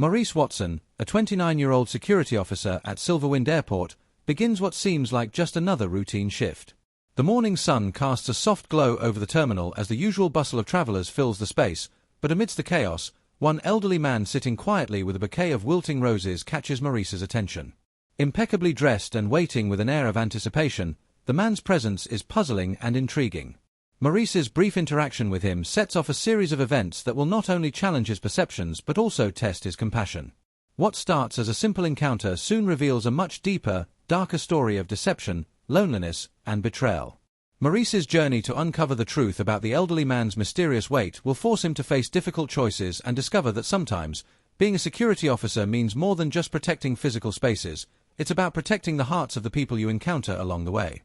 Maurice Watson, a 29-year-old security officer at Silverwind Airport, begins what seems like just another routine shift. The morning sun casts a soft glow over the terminal as the usual bustle of travelers fills the space, but amidst the chaos, one elderly man sitting quietly with a bouquet of wilting roses catches Maurice's attention. Impeccably dressed and waiting with an air of anticipation, the man's presence is puzzling and intriguing. Maurice's brief interaction with him sets off a series of events that will not only challenge his perceptions but also test his compassion. What starts as a simple encounter soon reveals a much deeper, darker story of deception, loneliness, and betrayal. Maurice's journey to uncover the truth about the elderly man's mysterious weight will force him to face difficult choices and discover that sometimes, being a security officer means more than just protecting physical spaces. It's about protecting the hearts of the people you encounter along the way.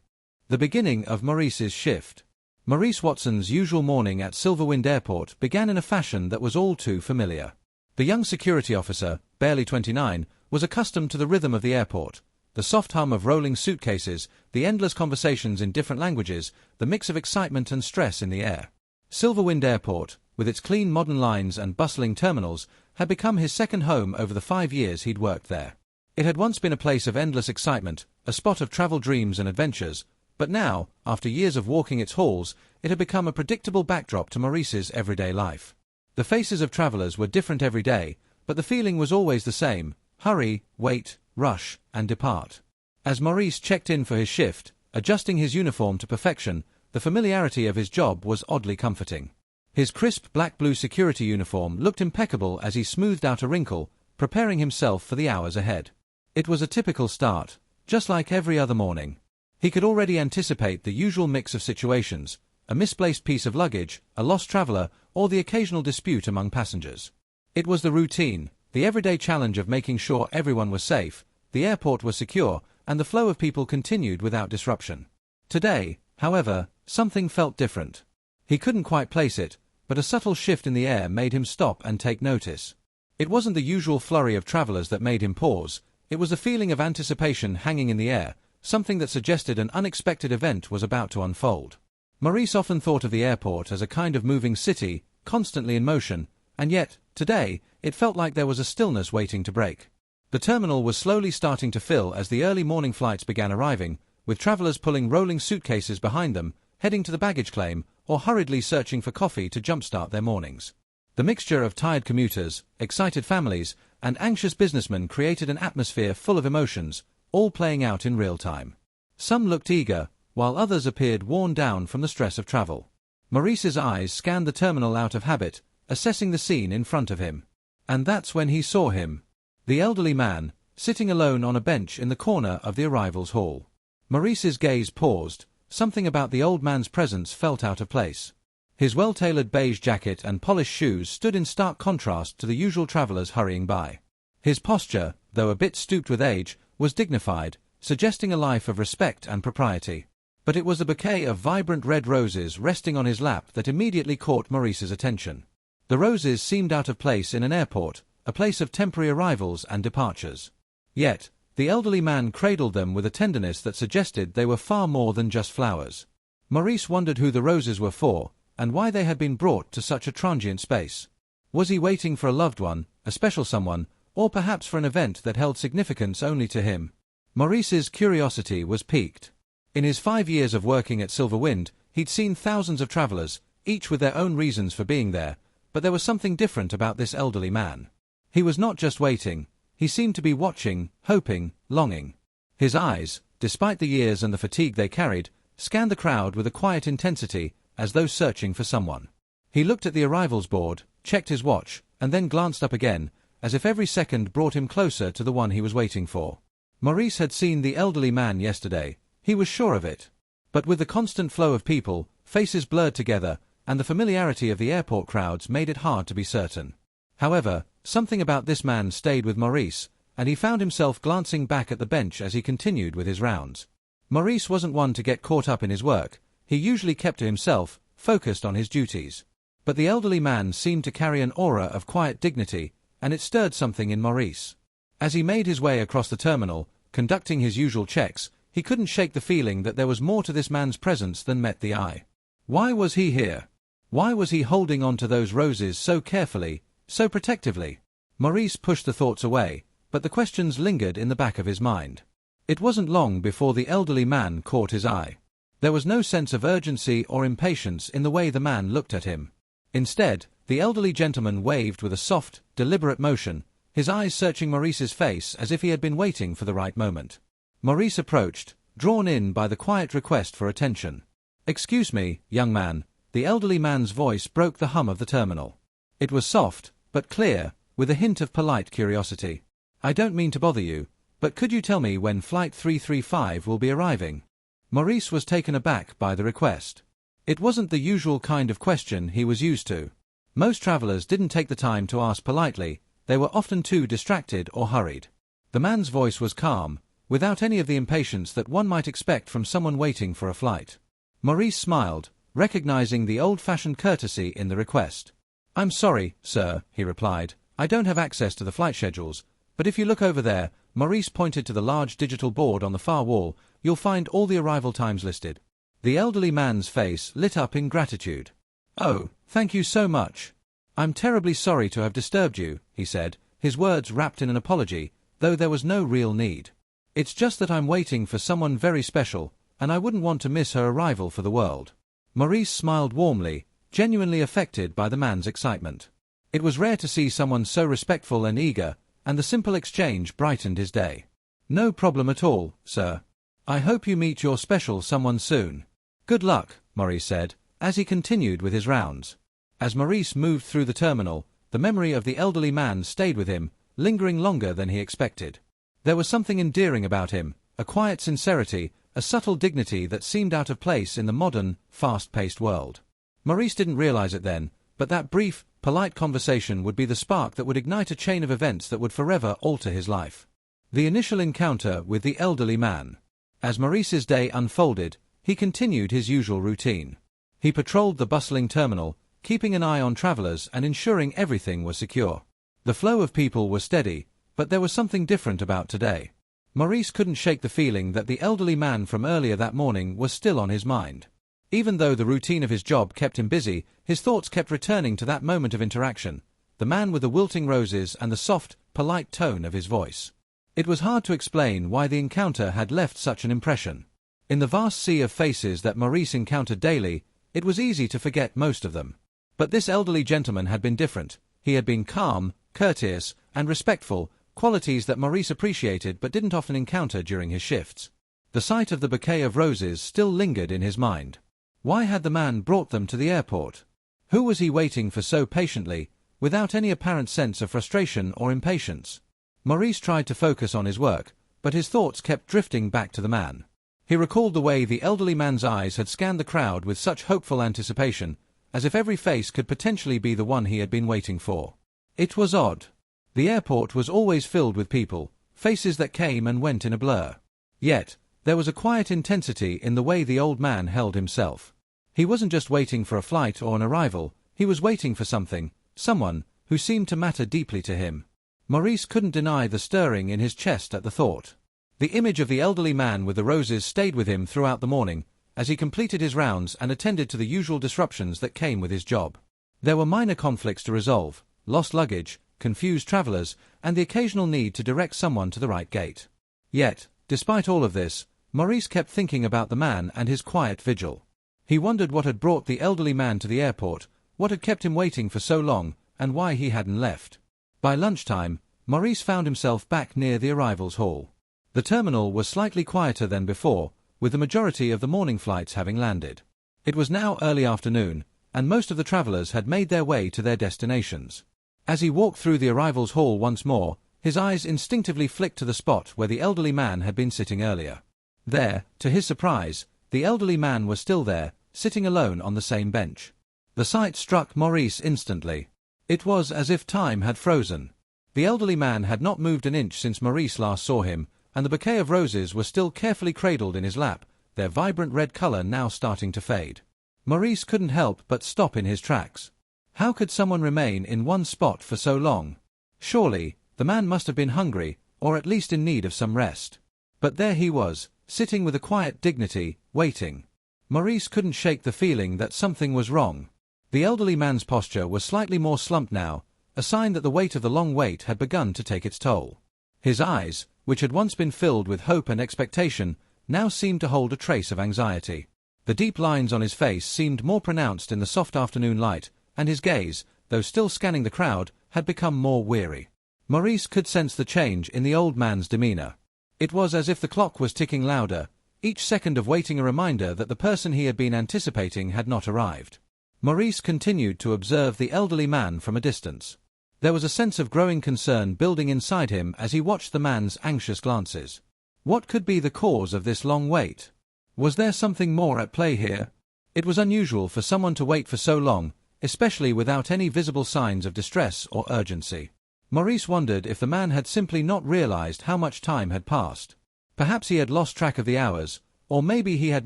The beginning of Maurice's shift. Maurice Watson's usual morning at Silverwind Airport began in a fashion that was all too familiar. The young security officer, barely 29, was accustomed to the rhythm of the airport, the soft hum of rolling suitcases, the endless conversations in different languages, the mix of excitement and stress in the air. Silverwind Airport, with its clean modern lines and bustling terminals, had become his second home over the 5 years he'd worked there. It had once been a place of endless excitement, a spot of travel dreams and adventures, but now, after years of walking its halls, it had become a predictable backdrop to Maurice's everyday life. The faces of travelers were different every day, but the feeling was always the same: hurry, wait, rush, and depart. As Maurice checked in for his shift, adjusting his uniform to perfection, the familiarity of his job was oddly comforting. His crisp black-blue security uniform looked impeccable as he smoothed out a wrinkle, preparing himself for the hours ahead. It was a typical start, just like every other morning. He could already anticipate the usual mix of situations: a misplaced piece of luggage, a lost traveler, or the occasional dispute among passengers. It was the routine, the everyday challenge of making sure everyone was safe, the airport was secure, and the flow of people continued without disruption. Today, however, something felt different. He couldn't quite place it, but a subtle shift in the air made him stop and take notice. It wasn't the usual flurry of travelers that made him pause, it was the feeling of anticipation hanging in the air, something that suggested an unexpected event was about to unfold. Maurice often thought of the airport as a kind of moving city, constantly in motion, and yet, today, it felt like there was a stillness waiting to break. The terminal was slowly starting to fill as the early morning flights began arriving, with travelers pulling rolling suitcases behind them, heading to the baggage claim, or hurriedly searching for coffee to jumpstart their mornings. The mixture of tired commuters, excited families, and anxious businessmen created an atmosphere full of emotions, all playing out in real time. Some looked eager, while others appeared worn down from the stress of travel. Maurice's eyes scanned the terminal out of habit, assessing the scene in front of him. And that's when he saw him. The elderly man, sitting alone on a bench in the corner of the arrivals hall. Maurice's gaze paused, something about the old man's presence felt out of place. His well-tailored beige jacket and polished shoes stood in stark contrast to the usual travelers hurrying by. His posture, though a bit stooped with age, was dignified, suggesting a life of respect and propriety. But it was the bouquet of vibrant red roses resting on his lap that immediately caught Maurice's attention. The roses seemed out of place in an airport, a place of temporary arrivals and departures. Yet, the elderly man cradled them with a tenderness that suggested they were far more than just flowers. Maurice wondered who the roses were for, and why they had been brought to such a transient space. Was he waiting for a loved one, a special someone, or perhaps for an event that held significance only to him? Maurice's curiosity was piqued. In his 5 years of working at Silverwind, he'd seen thousands of travelers, each with their own reasons for being there, but there was something different about this elderly man. He was not just waiting, he seemed to be watching, hoping, longing. His eyes, despite the years and the fatigue they carried, scanned the crowd with a quiet intensity, as though searching for someone. He looked at the arrivals board, checked his watch, and then glanced up again, as if every second brought him closer to the one he was waiting for. Maurice had seen the elderly man yesterday, he was sure of it. But with the constant flow of people, faces blurred together, and the familiarity of the airport crowds made it hard to be certain. However, something about this man stayed with Maurice, and he found himself glancing back at the bench as he continued with his rounds. Maurice wasn't one to get caught up in his work, he usually kept to himself, focused on his duties. But the elderly man seemed to carry an aura of quiet dignity, and it stirred something in Maurice. As he made his way across the terminal, conducting his usual checks, he couldn't shake the feeling that there was more to this man's presence than met the eye. Why was he here? Why was he holding on to those roses so carefully, so protectively? Maurice pushed the thoughts away, but the questions lingered in the back of his mind. It wasn't long before the elderly man caught his eye. There was no sense of urgency or impatience in the way the man looked at him. Instead, the elderly gentleman waved with a soft, deliberate motion, his eyes searching Maurice's face as if he had been waiting for the right moment. Maurice approached, drawn in by the quiet request for attention. "Excuse me, young man." The elderly man's voice broke the hum of the terminal. It was soft, but clear, with a hint of polite curiosity. "I don't mean to bother you, but could you tell me when Flight 335 will be arriving?" Maurice was taken aback by the request. It wasn't the usual kind of question he was used to. Most travelers didn't take the time to ask politely, they were often too distracted or hurried. The man's voice was calm, without any of the impatience that one might expect from someone waiting for a flight. Maurice smiled, recognizing the old-fashioned courtesy in the request. "I'm sorry, sir," he replied, "I don't have access to the flight schedules, but if you look over there," Maurice pointed to the large digital board on the far wall, "you'll find all the arrival times listed." The elderly man's face lit up in gratitude. "Oh, thank you so much. I'm terribly sorry to have disturbed you," he said, his words wrapped in an apology, though there was no real need. "It's just that I'm waiting for someone very special, and I wouldn't want to miss her arrival for the world." Maurice smiled warmly, genuinely affected by the man's excitement. It was rare to see someone so respectful and eager, and the simple exchange brightened his day. "No problem at all, sir. I hope you meet your special someone soon." "Good luck," Maurice said, as he continued with his rounds. As Maurice moved through the terminal, the memory of the elderly man stayed with him, lingering longer than he expected. There was something endearing about him, a quiet sincerity, a subtle dignity that seemed out of place in the modern, fast-paced world. Maurice didn't realize it then, but that brief, polite conversation would be the spark that would ignite a chain of events that would forever alter his life. The initial encounter with the elderly man. As Maurice's day unfolded, he continued his usual routine. He patrolled the bustling terminal, keeping an eye on travelers and ensuring everything was secure. The flow of people was steady, but there was something different about today. Maurice couldn't shake the feeling that the elderly man from earlier that morning was still on his mind. Even though the routine of his job kept him busy, his thoughts kept returning to that moment of interaction, the man with the wilting roses and the soft, polite tone of his voice. It was hard to explain why the encounter had left such an impression. In the vast sea of faces that Maurice encountered daily, it was easy to forget most of them. But this elderly gentleman had been different. He had been calm, courteous, and respectful, qualities that Maurice appreciated but didn't often encounter during his shifts. The sight of the bouquet of roses still lingered in his mind. Why had the man brought them to the airport? Who was he waiting for so patiently, without any apparent sense of frustration or impatience? Maurice tried to focus on his work, but his thoughts kept drifting back to the man. He recalled the way the elderly man's eyes had scanned the crowd with such hopeful anticipation, as if every face could potentially be the one he had been waiting for. It was odd. The airport was always filled with people, faces that came and went in a blur. Yet, there was a quiet intensity in the way the old man held himself. He wasn't just waiting for a flight or an arrival, he was waiting for something, someone, who seemed to matter deeply to him. Maurice couldn't deny the stirring in his chest at the thought. The image of the elderly man with the roses stayed with him throughout the morning, as he completed his rounds and attended to the usual disruptions that came with his job. There were minor conflicts to resolve, lost luggage, confused travelers, and the occasional need to direct someone to the right gate. Yet, despite all of this, Maurice kept thinking about the man and his quiet vigil. He wondered what had brought the elderly man to the airport, what had kept him waiting for so long, and why he hadn't left. By lunchtime, Maurice found himself back near the arrivals hall. The terminal was slightly quieter than before, with the majority of the morning flights having landed. It was now early afternoon, and most of the travelers had made their way to their destinations. As he walked through the arrivals hall once more, his eyes instinctively flicked to the spot where the elderly man had been sitting earlier. There, to his surprise, the elderly man was still there, sitting alone on the same bench. The sight struck Maurice instantly. It was as if time had frozen. The elderly man had not moved an inch since Maurice last saw him, and the bouquet of roses was still carefully cradled in his lap, their vibrant red color now starting to fade. Maurice couldn't help but stop in his tracks. How could someone remain in one spot for so long? Surely, the man must have been hungry, or at least in need of some rest. But there he was, sitting with a quiet dignity, waiting. Maurice couldn't shake the feeling that something was wrong. The elderly man's posture was slightly more slumped now, a sign that the weight of the long wait had begun to take its toll. His eyes, which had once been filled with hope and expectation, now seemed to hold a trace of anxiety. The deep lines on his face seemed more pronounced in the soft afternoon light, and his gaze, though still scanning the crowd, had become more weary. Maurice could sense the change in the old man's demeanor. It was as if the clock was ticking louder, each second of waiting a reminder that the person he had been anticipating had not arrived. Maurice continued to observe the elderly man from a distance. There was a sense of growing concern building inside him as he watched the man's anxious glances. What could be the cause of this long wait? Was there something more at play here? It was unusual for someone to wait for so long, especially without any visible signs of distress or urgency. Maurice wondered if the man had simply not realized how much time had passed. Perhaps he had lost track of the hours, or maybe he had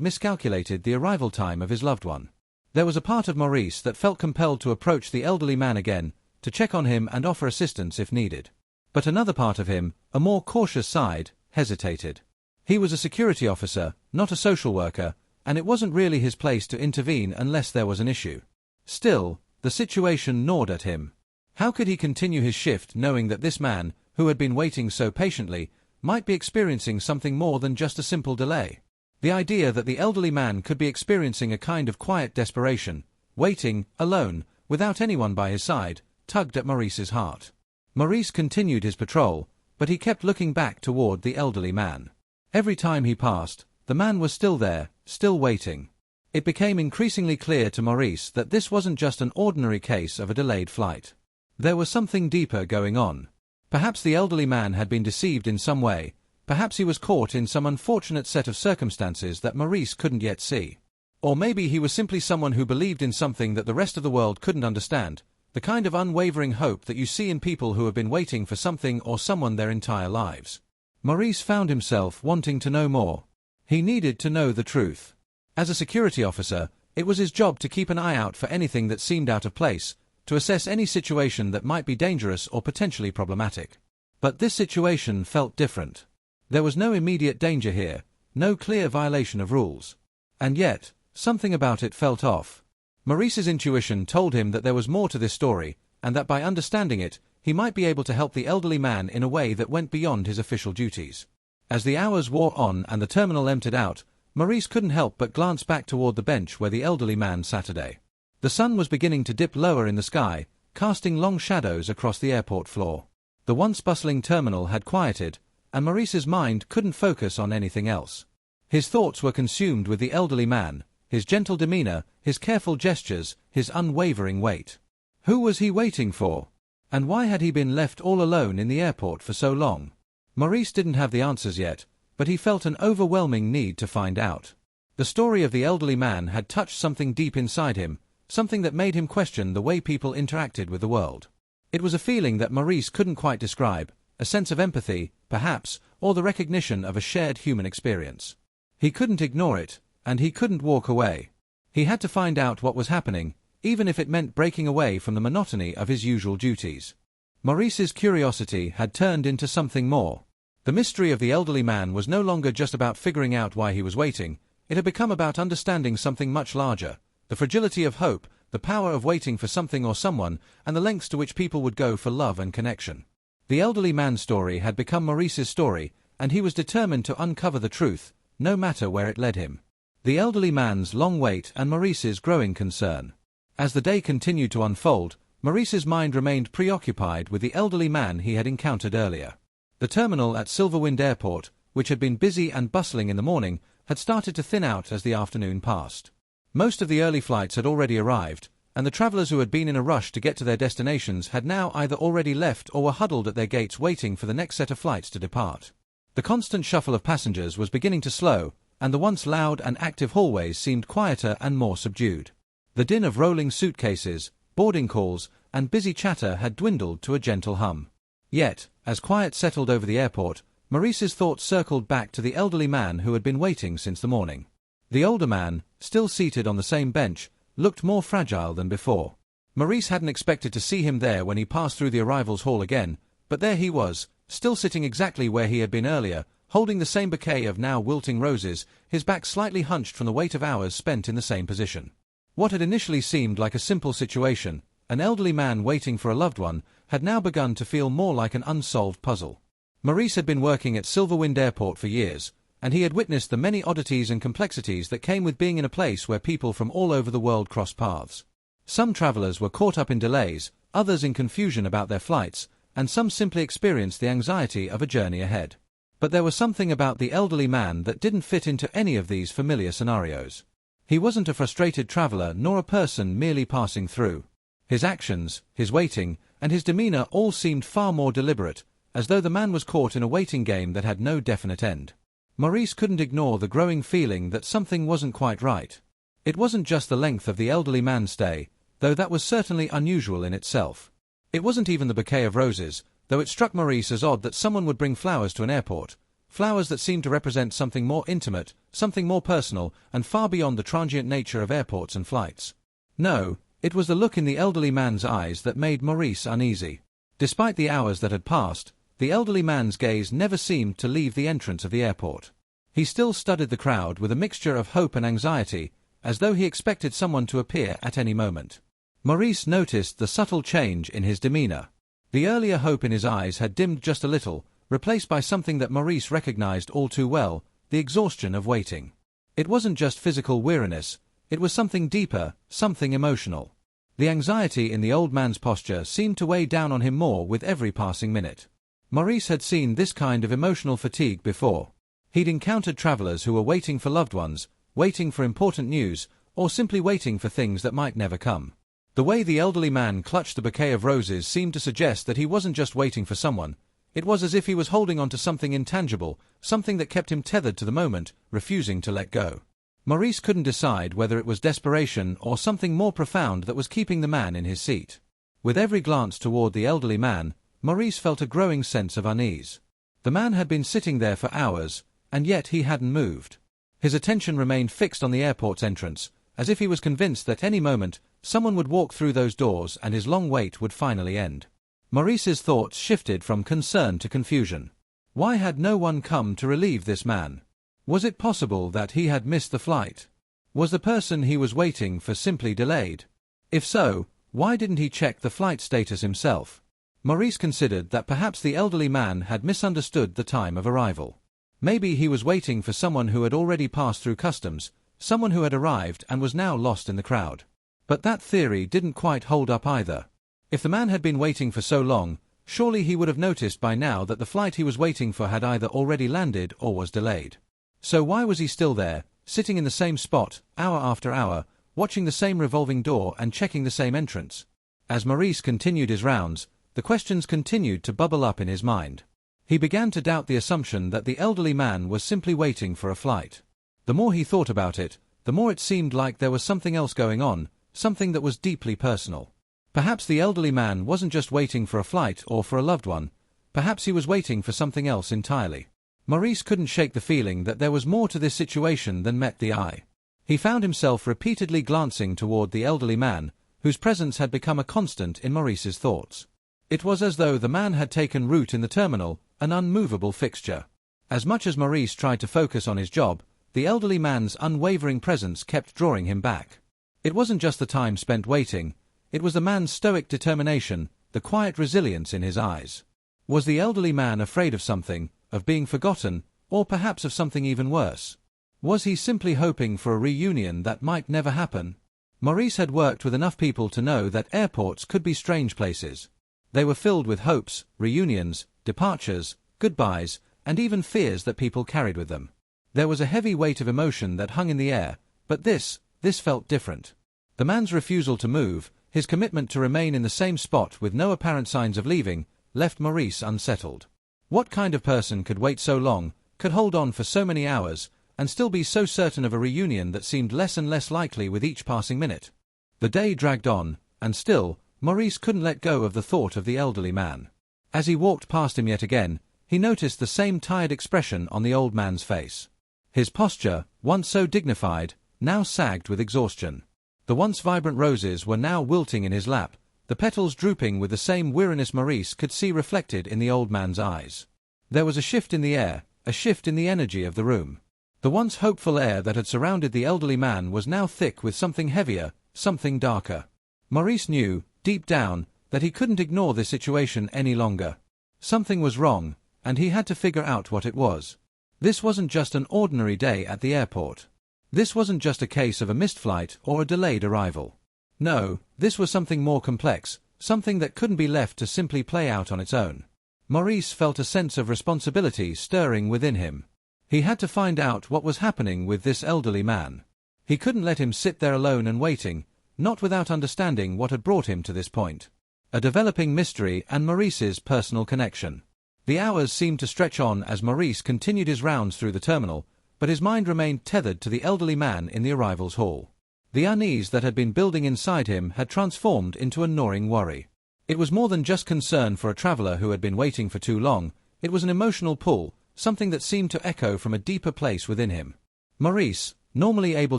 miscalculated the arrival time of his loved one. There was a part of Maurice that felt compelled to approach the elderly man again, to check on him and offer assistance if needed. But another part of him, a more cautious side, hesitated. He was a security officer, not a social worker, and it wasn't really his place to intervene unless there was an issue. Still, the situation gnawed at him. How could he continue his shift knowing that this man, who had been waiting so patiently, might be experiencing something more than just a simple delay? The idea that the elderly man could be experiencing a kind of quiet desperation, waiting, alone, without anyone by his side, tugged at Maurice's heart. Maurice continued his patrol, but he kept looking back toward the elderly man. Every time he passed, the man was still there, still waiting. It became increasingly clear to Maurice that this wasn't just an ordinary case of a delayed flight. There was something deeper going on. Perhaps the elderly man had been deceived in some way, perhaps he was caught in some unfortunate set of circumstances that Maurice couldn't yet see. Or maybe he was simply someone who believed in something that the rest of the world couldn't understand, the kind of unwavering hope that you see in people who have been waiting for something or someone their entire lives. Maurice found himself wanting to know more. He needed to know the truth. As a security officer, it was his job to keep an eye out for anything that seemed out of place, to assess any situation that might be dangerous or potentially problematic. But this situation felt different. There was no immediate danger here, no clear violation of rules. And yet, something about it felt off. Maurice's intuition told him that there was more to this story, and that by understanding it, he might be able to help the elderly man in a way that went beyond his official duties. As the hours wore on and the terminal emptied out, Maurice couldn't help but glance back toward the bench where the elderly man sat today. The sun was beginning to dip lower in the sky, casting long shadows across the airport floor. The once bustling terminal had quieted, and Maurice's mind couldn't focus on anything else. His thoughts were consumed with the elderly man, his gentle demeanor, his careful gestures, his unwavering wait. Who was he waiting for? And why had he been left all alone in the airport for so long? Maurice didn't have the answers yet, but he felt an overwhelming need to find out. The story of the elderly man had touched something deep inside him, something that made him question the way people interacted with the world. It was a feeling that Maurice couldn't quite describe, a sense of empathy, perhaps, or the recognition of a shared human experience. He couldn't ignore it, and he couldn't walk away. He had to find out what was happening, even if it meant breaking away from the monotony of his usual duties. Maurice's curiosity had turned into something more. The mystery of the elderly man was no longer just about figuring out why he was waiting, it had become about understanding something much larger, the fragility of hope, the power of waiting for something or someone, and the lengths to which people would go for love and connection. The elderly man's story had become Maurice's story, and he was determined to uncover the truth, no matter where it led him. The elderly man's long wait and Maurice's growing concern. As the day continued to unfold, Maurice's mind remained preoccupied with the elderly man he had encountered earlier. The terminal at Silverwind Airport, which had been busy and bustling in the morning, had started to thin out as the afternoon passed. Most of the early flights had already arrived, and the travelers who had been in a rush to get to their destinations had now either already left or were huddled at their gates waiting for the next set of flights to depart. The constant shuffle of passengers was beginning to slow, and the once loud and active hallways seemed quieter and more subdued. The din of rolling suitcases, boarding calls, and busy chatter had dwindled to a gentle hum. Yet, as quiet settled over the airport, Maurice's thoughts circled back to the elderly man who had been waiting since the morning. The older man, still seated on the same bench, looked more fragile than before. Maurice hadn't expected to see him there when he passed through the arrivals hall again, but there he was, still sitting exactly where he had been earlier, holding the same bouquet of now wilting roses, his back slightly hunched from the weight of hours spent in the same position. What had initially seemed like a simple situation, an elderly man waiting for a loved one, had now begun to feel more like an unsolved puzzle. Maurice had been working at Silverwind Airport for years, and he had witnessed the many oddities and complexities that came with being in a place where people from all over the world cross paths. Some travelers were caught up in delays, others in confusion about their flights, and some simply experienced the anxiety of a journey ahead. But there was something about the elderly man that didn't fit into any of these familiar scenarios. He wasn't a frustrated traveler nor a person merely passing through. His actions, his waiting, and his demeanor all seemed far more deliberate, as though the man was caught in a waiting game that had no definite end. Maurice couldn't ignore the growing feeling that something wasn't quite right. It wasn't just the length of the elderly man's stay, though that was certainly unusual in itself. It wasn't even the bouquet of roses, though it struck Maurice as odd that someone would bring flowers to an airport, flowers that seemed to represent something more intimate, something more personal, and far beyond the transient nature of airports and flights. No, it was the look in the elderly man's eyes that made Maurice uneasy. Despite the hours that had passed, the elderly man's gaze never seemed to leave the entrance of the airport. He still studied the crowd with a mixture of hope and anxiety, as though he expected someone to appear at any moment. Maurice noticed the subtle change in his demeanor. The earlier hope in his eyes had dimmed just a little, replaced by something that Maurice recognized all too well, the exhaustion of waiting. It wasn't just physical weariness, it was something deeper, something emotional. The anxiety in the old man's posture seemed to weigh down on him more with every passing minute. Maurice had seen this kind of emotional fatigue before. He'd encountered travelers who were waiting for loved ones, waiting for important news, or simply waiting for things that might never come. The way the elderly man clutched the bouquet of roses seemed to suggest that he wasn't just waiting for someone. It was as if he was holding on to something intangible, something that kept him tethered to the moment, refusing to let go. Maurice couldn't decide whether it was desperation or something more profound that was keeping the man in his seat. With every glance toward the elderly man, Maurice felt a growing sense of unease. The man had been sitting there for hours, and yet he hadn't moved. His attention remained fixed on the airport's entrance, as if he was convinced that any moment, someone would walk through those doors and his long wait would finally end. Maurice's thoughts shifted from concern to confusion. Why had no one come to relieve this man? Was it possible that he had missed the flight? Was the person he was waiting for simply delayed? If so, why didn't he check the flight status himself? Maurice considered that perhaps the elderly man had misunderstood the time of arrival. Maybe he was waiting for someone who had already passed through customs, someone who had arrived and was now lost in the crowd. But that theory didn't quite hold up either. If the man had been waiting for so long, surely he would have noticed by now that the flight he was waiting for had either already landed or was delayed. So why was he still there, sitting in the same spot, hour after hour, watching the same revolving door and checking the same entrance? As Maurice continued his rounds, the questions continued to bubble up in his mind. He began to doubt the assumption that the elderly man was simply waiting for a flight. The more he thought about it, the more it seemed like there was something else going on, something that was deeply personal. Perhaps the elderly man wasn't just waiting for a flight or for a loved one. Perhaps he was waiting for something else entirely. Maurice couldn't shake the feeling that there was more to this situation than met the eye. He found himself repeatedly glancing toward the elderly man, whose presence had become a constant in Maurice's thoughts. It was as though the man had taken root in the terminal, an unmovable fixture. As much as Maurice tried to focus on his job, the elderly man's unwavering presence kept drawing him back. It wasn't just the time spent waiting, it was the man's stoic determination, the quiet resilience in his eyes. Was the elderly man afraid of something, of being forgotten, or perhaps of something even worse? Was he simply hoping for a reunion that might never happen? Maurice had worked with enough people to know that airports could be strange places. They were filled with hopes, reunions, departures, goodbyes, and even fears that people carried with them. There was a heavy weight of emotion that hung in the air, but this felt different. The man's refusal to move, his commitment to remain in the same spot with no apparent signs of leaving, left Maurice unsettled. What kind of person could wait so long, could hold on for so many hours, and still be so certain of a reunion that seemed less and less likely with each passing minute? The day dragged on, and still, Maurice couldn't let go of the thought of the elderly man. As he walked past him yet again, he noticed the same tired expression on the old man's face. His posture, once so dignified, now sagged with exhaustion. The once vibrant roses were now wilting in his lap, the petals drooping with the same weariness Maurice could see reflected in the old man's eyes. There was a shift in the air, a shift in the energy of the room. The once hopeful air that had surrounded the elderly man was now thick with something heavier, something darker. Maurice knew deep down, that he couldn't ignore this situation any longer. Something was wrong, and he had to figure out what it was. This wasn't just an ordinary day at the airport. This wasn't just a case of a missed flight or a delayed arrival. No, this was something more complex, something that couldn't be left to simply play out on its own. Maurice felt a sense of responsibility stirring within him. He had to find out what was happening with this elderly man. He couldn't let him sit there alone and waiting, not without understanding what had brought him to this point. A developing mystery and Maurice's personal connection. The hours seemed to stretch on as Maurice continued his rounds through the terminal, but his mind remained tethered to the elderly man in the arrivals hall. The unease that had been building inside him had transformed into a gnawing worry. It was more than just concern for a traveler who had been waiting for too long. It was an emotional pull, something that seemed to echo from a deeper place within him. Maurice, normally able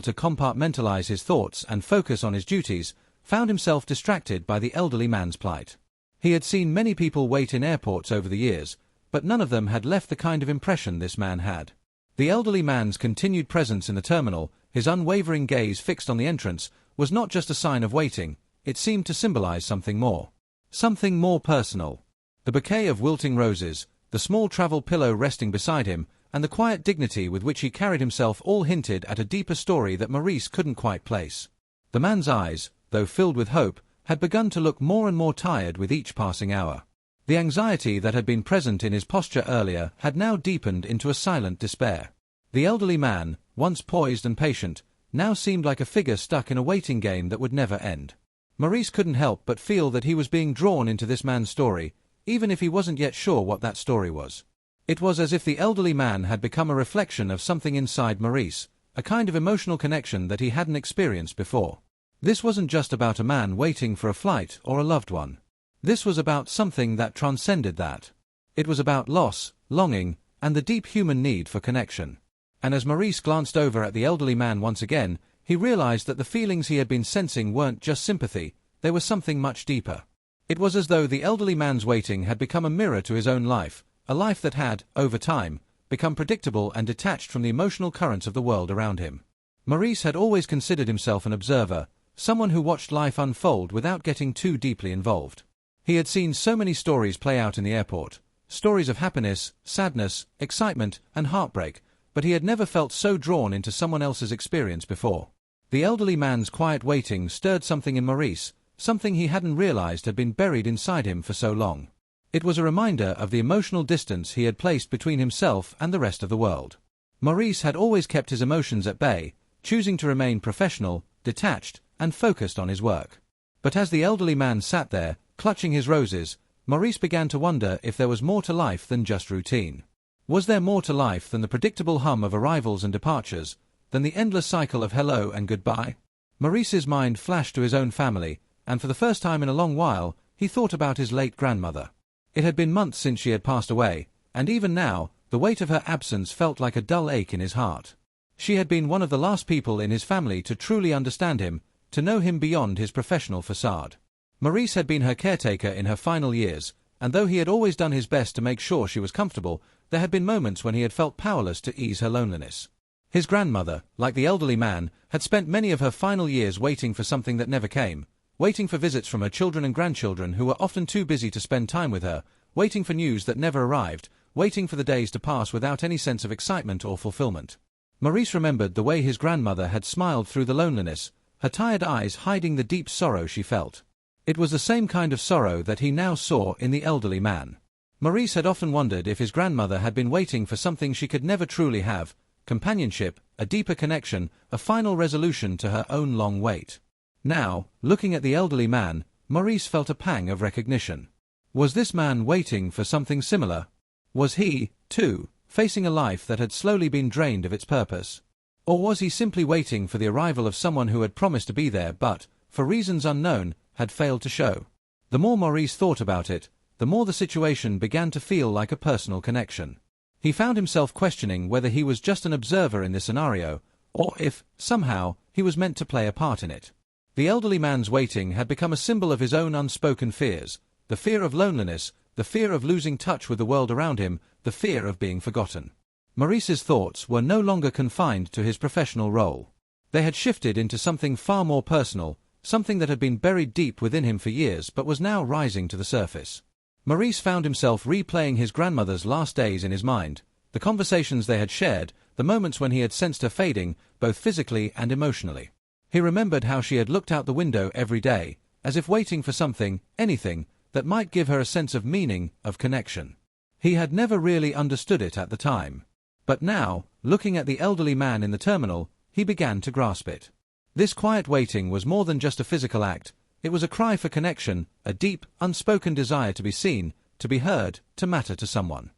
to compartmentalize his thoughts and focus on his duties, found himself distracted by the elderly man's plight. He had seen many people wait in airports over the years, but none of them had left the kind of impression this man had. The elderly man's continued presence in the terminal, his unwavering gaze fixed on the entrance, was not just a sign of waiting, it seemed to symbolize something more. Something more personal. The bouquet of wilting roses, the small travel pillow resting beside him, and the quiet dignity with which he carried himself all hinted at a deeper story that Maurice couldn't quite place. The man's eyes, though filled with hope, had begun to look more and more tired with each passing hour. The anxiety that had been present in his posture earlier had now deepened into a silent despair. The elderly man, once poised and patient, now seemed like a figure stuck in a waiting game that would never end. Maurice couldn't help but feel that he was being drawn into this man's story, even if he wasn't yet sure what that story was. It was as if the elderly man had become a reflection of something inside Maurice, a kind of emotional connection that he hadn't experienced before. This wasn't just about a man waiting for a flight or a loved one. This was about something that transcended that. It was about loss, longing, and the deep human need for connection. And as Maurice glanced over at the elderly man once again, he realized that the feelings he had been sensing weren't just sympathy, they were something much deeper. It was as though the elderly man's waiting had become a mirror to his own life, a life that had, over time, become predictable and detached from the emotional currents of the world around him. Maurice had always considered himself an observer, someone who watched life unfold without getting too deeply involved. He had seen so many stories play out in the airport, stories of happiness, sadness, excitement, and heartbreak, but he had never felt so drawn into someone else's experience before. The elderly man's quiet waiting stirred something in Maurice, something he hadn't realized had been buried inside him for so long. It was a reminder of the emotional distance he had placed between himself and the rest of the world. Maurice had always kept his emotions at bay, choosing to remain professional, detached, and focused on his work. But as the elderly man sat there, clutching his roses, Maurice began to wonder if there was more to life than just routine. Was there more to life than the predictable hum of arrivals and departures, than the endless cycle of hello and goodbye? Maurice's mind flashed to his own family, and for the first time in a long while, he thought about his late grandmother. It had been months since she had passed away, and even now, the weight of her absence felt like a dull ache in his heart. She had been one of the last people in his family to truly understand him, to know him beyond his professional facade. Maurice had been her caretaker in her final years, and though he had always done his best to make sure she was comfortable, there had been moments when he had felt powerless to ease her loneliness. His grandmother, like the elderly man, had spent many of her final years waiting for something that never came, waiting for visits from her children and grandchildren who were often too busy to spend time with her, waiting for news that never arrived, waiting for the days to pass without any sense of excitement or fulfillment. Maurice remembered the way his grandmother had smiled through the loneliness, her tired eyes hiding the deep sorrow she felt. It was the same kind of sorrow that he now saw in the elderly man. Maurice had often wondered if his grandmother had been waiting for something she could never truly have, companionship, a deeper connection, a final resolution to her own long wait. Now, looking at the elderly man, Maurice felt a pang of recognition. Was this man waiting for something similar? Was he, too, facing a life that had slowly been drained of its purpose? Or was he simply waiting for the arrival of someone who had promised to be there but, for reasons unknown, had failed to show? The more Maurice thought about it, the more the situation began to feel like a personal connection. He found himself questioning whether he was just an observer in this scenario, or if, somehow, he was meant to play a part in it. The elderly man's waiting had become a symbol of his own unspoken fears, the fear of loneliness, the fear of losing touch with the world around him, the fear of being forgotten. Maurice's thoughts were no longer confined to his professional role. They had shifted into something far more personal, something that had been buried deep within him for years but was now rising to the surface. Maurice found himself replaying his grandmother's last days in his mind, the conversations they had shared, the moments when he had sensed her fading, both physically and emotionally. He remembered how she had looked out the window every day, as if waiting for something, anything, that might give her a sense of meaning, of connection. He had never really understood it at the time. But now, looking at the elderly man in the terminal, he began to grasp it. This quiet waiting was more than just a physical act. It was a cry for connection, a deep, unspoken desire to be seen, to be heard, to matter to someone.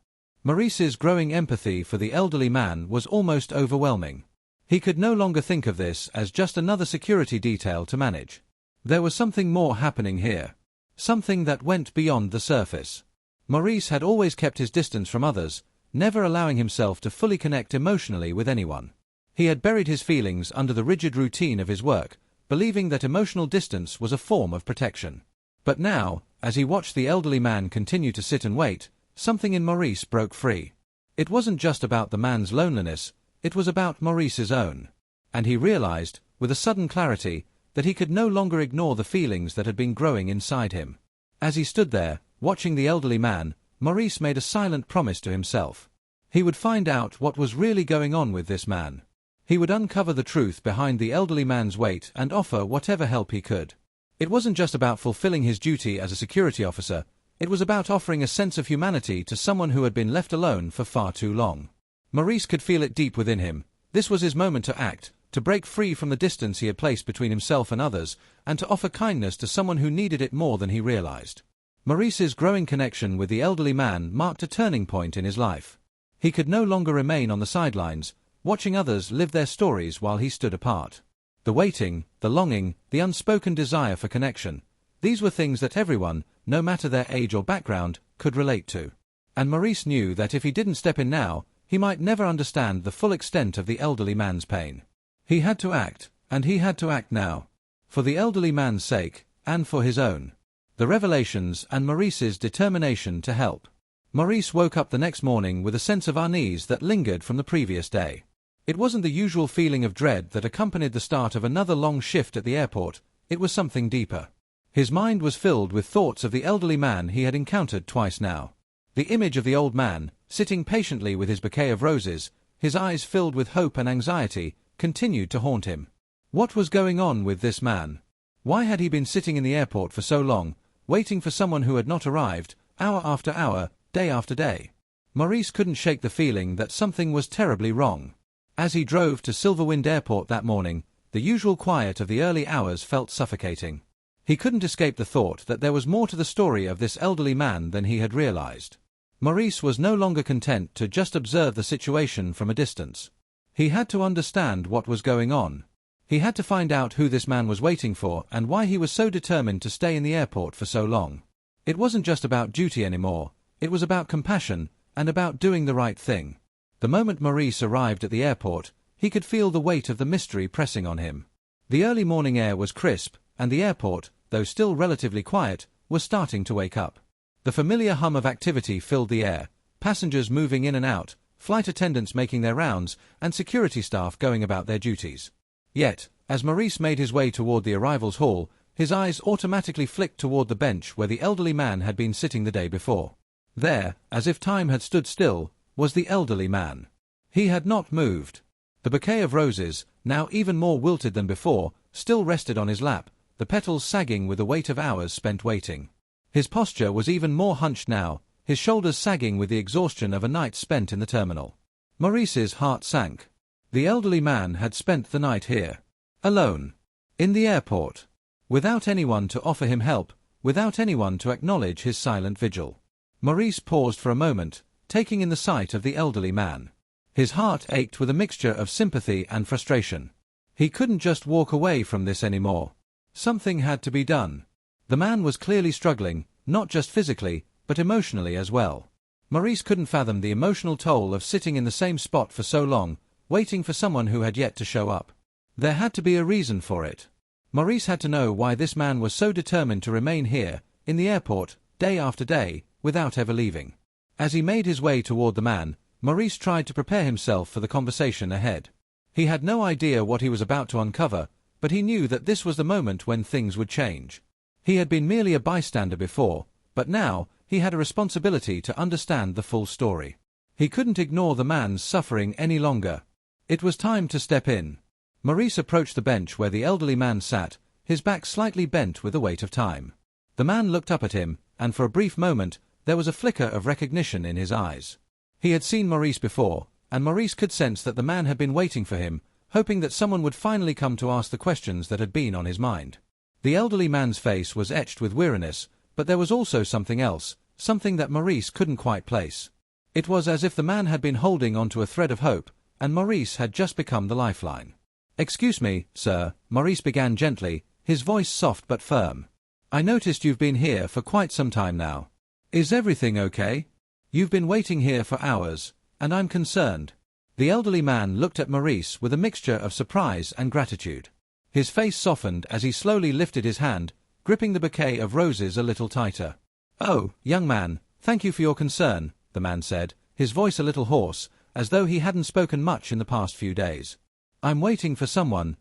Maurice's growing empathy for the elderly man was almost overwhelming. He could no longer think of this as just another security detail to manage. There was something more happening here. Something that went beyond the surface. Maurice had always kept his distance from others, never allowing himself to fully connect emotionally with anyone. He had buried his feelings under the rigid routine of his work, believing that emotional distance was a form of protection. But now, as he watched the elderly man continue to sit and wait, something in Maurice broke free. It wasn't just about the man's loneliness, it was about Maurice's own. And he realized, with a sudden clarity, that he could no longer ignore the feelings that had been growing inside him. As he stood there, watching the elderly man, Maurice made a silent promise to himself. He would find out what was really going on with this man. He would uncover the truth behind the elderly man's weight and offer whatever help he could. It wasn't just about fulfilling his duty as a security officer, it was about offering a sense of humanity to someone who had been left alone for far too long. Maurice could feel it deep within him. This was his moment to act, to break free from the distance he had placed between himself and others, and to offer kindness to someone who needed it more than he realized. Maurice's growing connection with the elderly man marked a turning point in his life. He could no longer remain on the sidelines, watching others live their stories while he stood apart. The waiting, the longing, the unspoken desire for connection, these were things that everyone, no matter their age or background, could relate to. And Maurice knew that if he didn't step in now, he might never understand the full extent of the elderly man's pain. He had to act, and he had to act now. For the elderly man's sake, and for his own. The revelations and Maurice's determination to help. Maurice woke up the next morning with a sense of unease that lingered from the previous day. It wasn't the usual feeling of dread that accompanied the start of another long shift at the airport, it was something deeper. His mind was filled with thoughts of the elderly man he had encountered twice now. The image of the old man, sitting patiently with his bouquet of roses, his eyes filled with hope and anxiety, continued to haunt him. What was going on with this man? Why had he been sitting in the airport for so long, waiting for someone who had not arrived, hour after hour, day after day? Maurice couldn't shake the feeling that something was terribly wrong. As he drove to Silverwind Airport that morning, the usual quiet of the early hours felt suffocating. He couldn't escape the thought that there was more to the story of this elderly man than he had realized. Maurice was no longer content to just observe the situation from a distance. He had to understand what was going on. He had to find out who this man was waiting for and why he was so determined to stay in the airport for so long. It wasn't just about duty anymore, it was about compassion, and about doing the right thing. The moment Maurice arrived at the airport, he could feel the weight of the mystery pressing on him. The early morning air was crisp, and the airport, though still relatively quiet, was starting to wake up. The familiar hum of activity filled the air, passengers moving in and out, flight attendants making their rounds, and security staff going about their duties. Yet, as Maurice made his way toward the arrivals hall, his eyes automatically flicked toward the bench where the elderly man had been sitting the day before. There, as if time had stood still, was the elderly man. He had not moved. The bouquet of roses, now even more wilted than before, still rested on his lap, the petals sagging with the weight of hours spent waiting. His posture was even more hunched now, his shoulders sagging with the exhaustion of a night spent in the terminal. Maurice's heart sank. The elderly man had spent the night here. Alone. In the airport. Without anyone to offer him help, without anyone to acknowledge his silent vigil. Maurice paused for a moment, taking in the sight of the elderly man. His heart ached with a mixture of sympathy and frustration. He couldn't just walk away from this anymore. Something had to be done. The man was clearly struggling, not just physically, but emotionally as well. Maurice couldn't fathom the emotional toll of sitting in the same spot for so long, waiting for someone who had yet to show up. There had to be a reason for it. Maurice had to know why this man was so determined to remain here, in the airport, day after day, without ever leaving. As he made his way toward the man, Maurice tried to prepare himself for the conversation ahead. He had no idea what he was about to uncover, but he knew that this was the moment when things would change. He had been merely a bystander before, but now he had a responsibility to understand the full story. He couldn't ignore the man's suffering any longer. It was time to step in. Maurice approached the bench where the elderly man sat, his back slightly bent with the weight of time. The man looked up at him, and for a brief moment, there was a flicker of recognition in his eyes. He had seen Maurice before, and Maurice could sense that the man had been waiting for him, hoping that someone would finally come to ask the questions that had been on his mind. The elderly man's face was etched with weariness, but there was also something else, something that Maurice couldn't quite place. It was as if the man had been holding onto a thread of hope, and Maurice had just become the lifeline. "Excuse me, sir," Maurice began gently, his voice soft but firm. "I noticed you've been here for quite some time now. Is everything okay? You've been waiting here for hours, and I'm concerned." The elderly man looked at Maurice with a mixture of surprise and gratitude. His face softened as he slowly lifted his hand, gripping the bouquet of roses a little tighter. "Oh, young man, thank you for your concern," the man said, his voice a little hoarse, as though he hadn't spoken much in the past few days. "I'm waiting for someone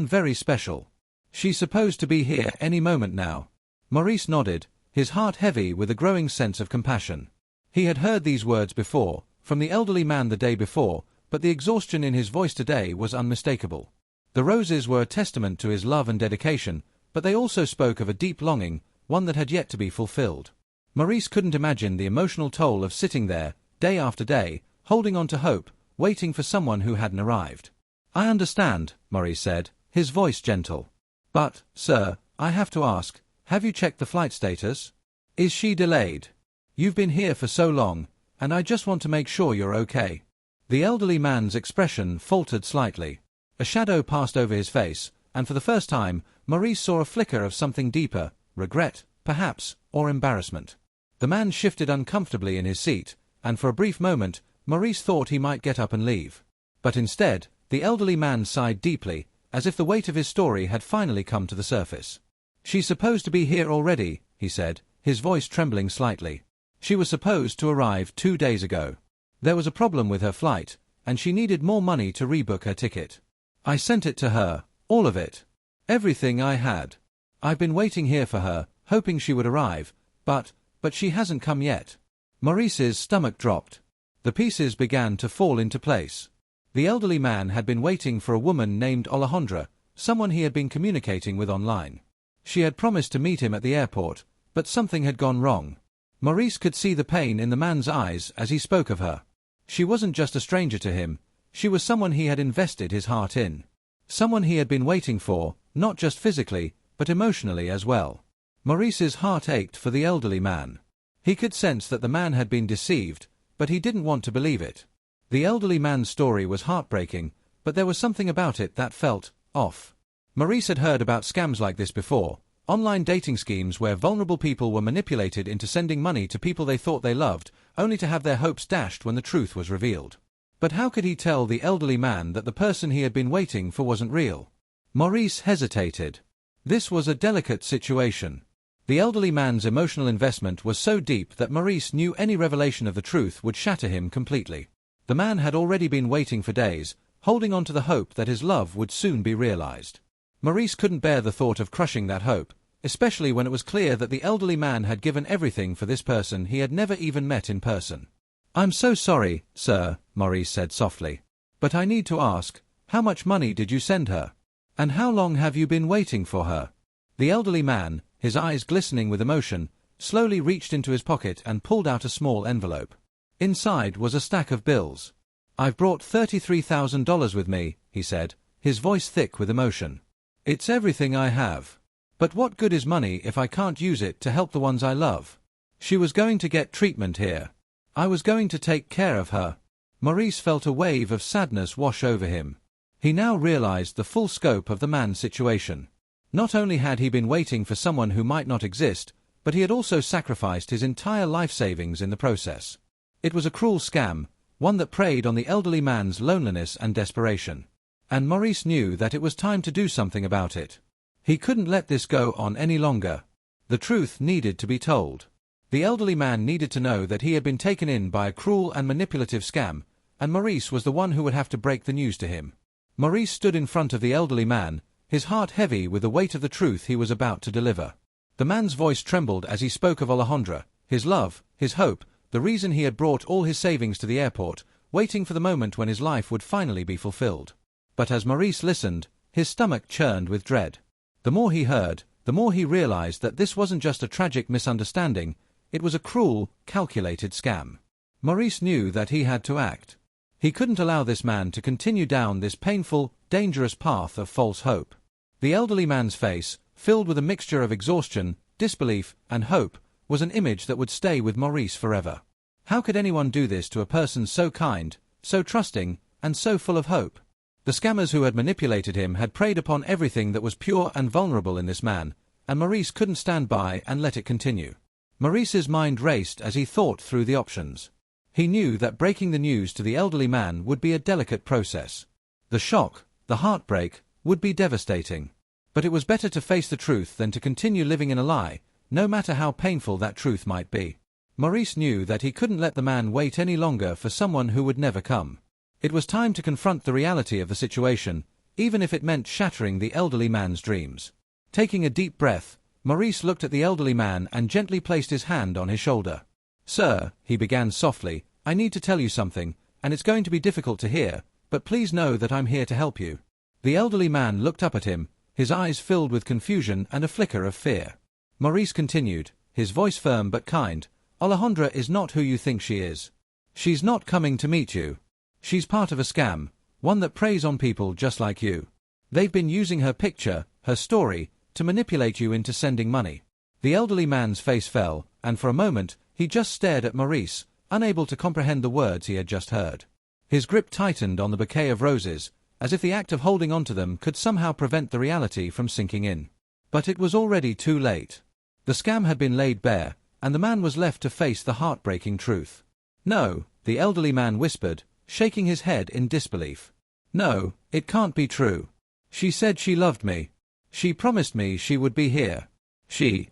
very special. She's supposed to be here any moment now." Maurice nodded, his heart heavy with a growing sense of compassion. He had heard these words before, from the elderly man the day before, but the exhaustion in his voice today was unmistakable. The roses were a testament to his love and dedication, but they also spoke of a deep longing, one that had yet to be fulfilled. Maurice couldn't imagine the emotional toll of sitting there, day after day, holding on to hope, waiting for someone who hadn't arrived. "I understand," Maurice said, his voice gentle. "But, sir, I have to ask, have you checked the flight status? Is she delayed? You've been here for so long, and I just want to make sure you're okay." The elderly man's expression faltered slightly. A shadow passed over his face, and for the first time, Maurice saw a flicker of something deeper, regret, perhaps, or embarrassment. The man shifted uncomfortably in his seat, and for a brief moment, Maurice thought he might get up and leave. But instead, the elderly man sighed deeply, as if the weight of his story had finally come to the surface. "She's supposed to be here already," he said, his voice trembling slightly. "She was supposed to arrive 2 days ago. There was a problem with her flight, and she needed more money to rebook her ticket. I sent it to her, all of it. Everything I had. I've been waiting here for her, hoping she would arrive, but she hasn't come yet." Maurice's stomach dropped. The pieces began to fall into place. The elderly man had been waiting for a woman named Alejandra, someone he had been communicating with online. She had promised to meet him at the airport, but something had gone wrong. Maurice could see the pain in the man's eyes as he spoke of her. She wasn't just a stranger to him, she was someone he had invested his heart in. Someone he had been waiting for, not just physically, but emotionally as well. Maurice's heart ached for the elderly man. He could sense that the man had been deceived, but he didn't want to believe it. The elderly man's story was heartbreaking, but there was something about it that felt off. Maurice had heard about scams like this before, online dating schemes where vulnerable people were manipulated into sending money to people they thought they loved, only to have their hopes dashed when the truth was revealed. But how could he tell the elderly man that the person he had been waiting for wasn't real? Maurice hesitated. This was a delicate situation. The elderly man's emotional investment was so deep that Maurice knew any revelation of the truth would shatter him completely. The man had already been waiting for days, holding on to the hope that his love would soon be realized. Maurice couldn't bear the thought of crushing that hope, especially when it was clear that the elderly man had given everything for this person he had never even met in person. "I'm so sorry, sir," Maurice said softly. "But I need to ask, how much money did you send her? And how long have you been waiting for her?" The elderly man, his eyes glistening with emotion, slowly reached into his pocket and pulled out a small envelope. Inside was a stack of bills. "I've brought $33,000 with me," he said, his voice thick with emotion. "It's everything I have. But what good is money if I can't use it to help the ones I love? She was going to get treatment here. I was going to take care of her." Maurice felt a wave of sadness wash over him. He now realized the full scope of the man's situation. Not only had he been waiting for someone who might not exist, but he had also sacrificed his entire life savings in the process. It was a cruel scam, one that preyed on the elderly man's loneliness and desperation. And Maurice knew that it was time to do something about it. He couldn't let this go on any longer. The truth needed to be told. The elderly man needed to know that he had been taken in by a cruel and manipulative scam, and Maurice was the one who would have to break the news to him. Maurice stood in front of the elderly man, his heart heavy with the weight of the truth he was about to deliver. The man's voice trembled as he spoke of Alejandra, his love, his hope, the reason he had brought all his savings to the airport, waiting for the moment when his life would finally be fulfilled. But as Maurice listened, his stomach churned with dread. The more he heard, the more he realized that this wasn't just a tragic misunderstanding, it was a cruel, calculated scam. Maurice knew that he had to act. He couldn't allow this man to continue down this painful, dangerous path of false hope. The elderly man's face, filled with a mixture of exhaustion, disbelief, and hope, was an image that would stay with Maurice forever. How could anyone do this to a person so kind, so trusting, and so full of hope? The scammers who had manipulated him had preyed upon everything that was pure and vulnerable in this man, and Maurice couldn't stand by and let it continue. Maurice's mind raced as he thought through the options. He knew that breaking the news to the elderly man would be a delicate process. The shock, the heartbreak, would be devastating. But it was better to face the truth than to continue living in a lie, no matter how painful that truth might be. Maurice knew that he couldn't let the man wait any longer for someone who would never come. It was time to confront the reality of the situation, even if it meant shattering the elderly man's dreams. Taking a deep breath, Maurice looked at the elderly man and gently placed his hand on his shoulder. "Sir," he began softly, "I need to tell you something, and it's going to be difficult to hear, but please know that I'm here to help you." The elderly man looked up at him, his eyes filled with confusion and a flicker of fear. Maurice continued, his voice firm but kind, "Alejandra is not who you think she is. She's not coming to meet you. She's part of a scam, one that preys on people just like you. They've been using her picture, her story, to manipulate you into sending money." The elderly man's face fell, and for a moment, he just stared at Maurice, unable to comprehend the words he had just heard. His grip tightened on the bouquet of roses, as if the act of holding onto them could somehow prevent the reality from sinking in. But it was already too late. The scam had been laid bare, and the man was left to face the heartbreaking truth. "No," the elderly man whispered, shaking his head in disbelief. "No, it can't be true. She said she loved me. She promised me she would be here. She.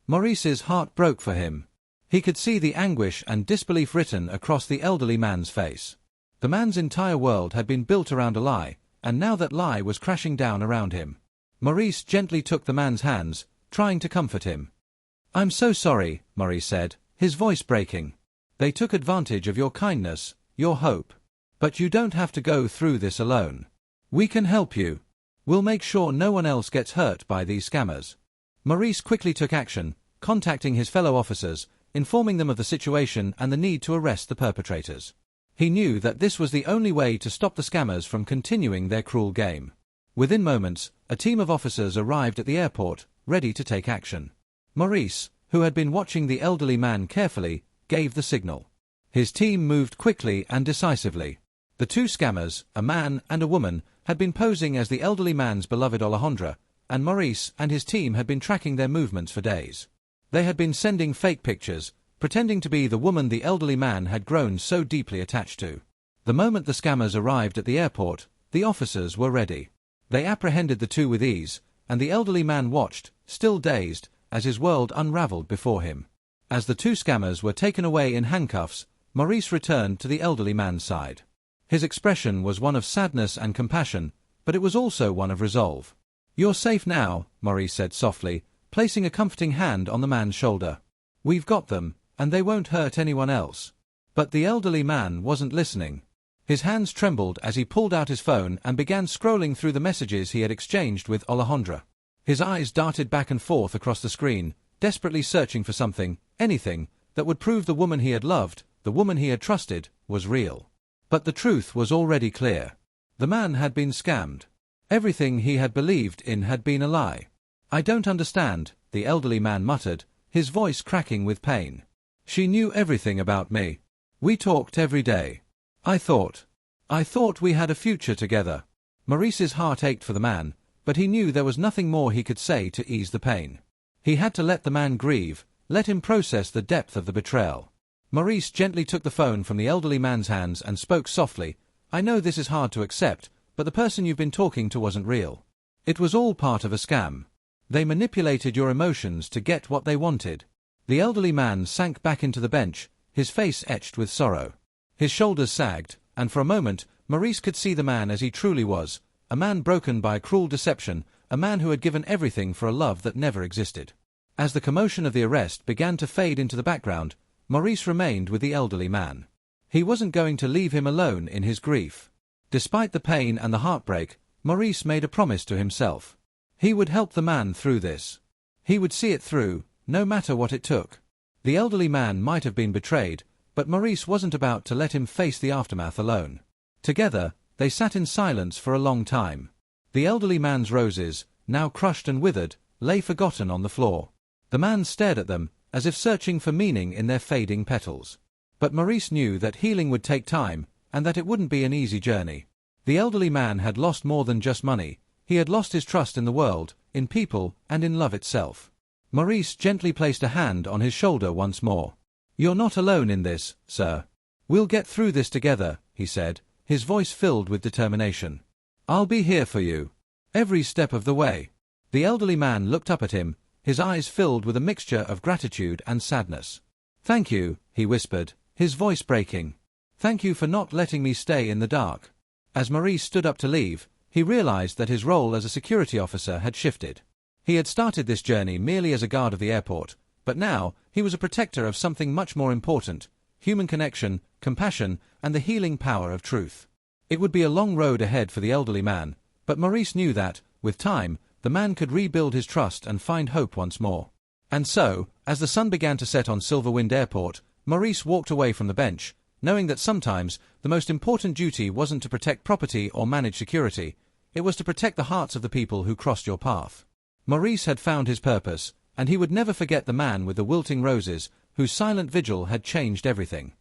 Maurice's heart broke for him. He could see the anguish and disbelief written across the elderly man's face. The man's entire world had been built around a lie, and now that lie was crashing down around him. Maurice gently took the man's hands, trying to comfort him. "I'm so sorry," Maurice said, his voice breaking. "They took advantage of your kindness, your hope. But you don't have to go through this alone. We can help you. We'll make sure no one else gets hurt by these scammers." Maurice quickly took action, contacting his fellow officers, informing them of the situation and the need to arrest the perpetrators. He knew that this was the only way to stop the scammers from continuing their cruel game. Within moments, a team of officers arrived at the airport, ready to take action. Maurice, who had been watching the elderly man carefully, gave the signal. His team moved quickly and decisively. The two scammers, a man and a woman, had been posing as the elderly man's beloved Alejandra, and Maurice and his team had been tracking their movements for days. They had been sending fake pictures, pretending to be the woman the elderly man had grown so deeply attached to. The moment the scammers arrived at the airport, the officers were ready. They apprehended the two with ease, and the elderly man watched, still dazed, as his world unraveled before him. As the two scammers were taken away in handcuffs, Maurice returned to the elderly man's side. His expression was one of sadness and compassion, but it was also one of resolve. "You're safe now," Maurice said softly, placing a comforting hand on the man's shoulder. "We've got them, and they won't hurt anyone else." But the elderly man wasn't listening. His hands trembled as he pulled out his phone and began scrolling through the messages he had exchanged with Alejandra. His eyes darted back and forth across the screen, desperately searching for something, anything, that would prove the woman he had loved, the woman he had trusted, was real. But the truth was already clear. The man had been scammed. Everything he had believed in had been a lie. "I don't understand," the elderly man muttered, his voice cracking with pain. "She knew everything about me. We talked every day. I thought we had a future together." Maurice's heart ached for the man, but he knew there was nothing more he could say to ease the pain. He had to let the man grieve, let him process the depth of the betrayal. Maurice gently took the phone from the elderly man's hands and spoke softly. "I know this is hard to accept, but the person you've been talking to wasn't real. It was all part of a scam. They manipulated your emotions to get what they wanted." The elderly man sank back into the bench, his face etched with sorrow. His shoulders sagged, and for a moment, Maurice could see the man as he truly was, a man broken by a cruel deception, a man who had given everything for a love that never existed. As the commotion of the arrest began to fade into the background, Maurice remained with the elderly man. He wasn't going to leave him alone in his grief. Despite the pain and the heartbreak, Maurice made a promise to himself. He would help the man through this. He would see it through, no matter what it took. The elderly man might have been betrayed, but Maurice wasn't about to let him face the aftermath alone. Together, they sat in silence for a long time. The elderly man's roses, now crushed and withered, lay forgotten on the floor. The man stared at them, as if searching for meaning in their fading petals. But Maurice knew that healing would take time, and that it wouldn't be an easy journey. The elderly man had lost more than just money. He had lost his trust in the world, in people, and in love itself. Maurice gently placed a hand on his shoulder once more. "You're not alone in this, sir. We'll get through this together," he said, his voice filled with determination. "I'll be here for you, every step of the way." The elderly man looked up at him, his eyes filled with a mixture of gratitude and sadness. "Thank you," he whispered, his voice breaking. "Thank you for not letting me stay in the dark." As Maurice stood up to leave, he realized that his role as a security officer had shifted. He had started this journey merely as a guard of the airport, but now he was a protector of something much more important: human connection, compassion, and the healing power of truth. It would be a long road ahead for the elderly man, but Maurice knew that, with time, the man could rebuild his trust and find hope once more. And so, as the sun began to set on Silverwind Airport, Maurice walked away from the bench, knowing that sometimes the most important duty wasn't to protect property or manage security, it was to protect the hearts of the people who crossed your path. Maurice had found his purpose, and he would never forget the man with the wilting roses, whose silent vigil had changed everything.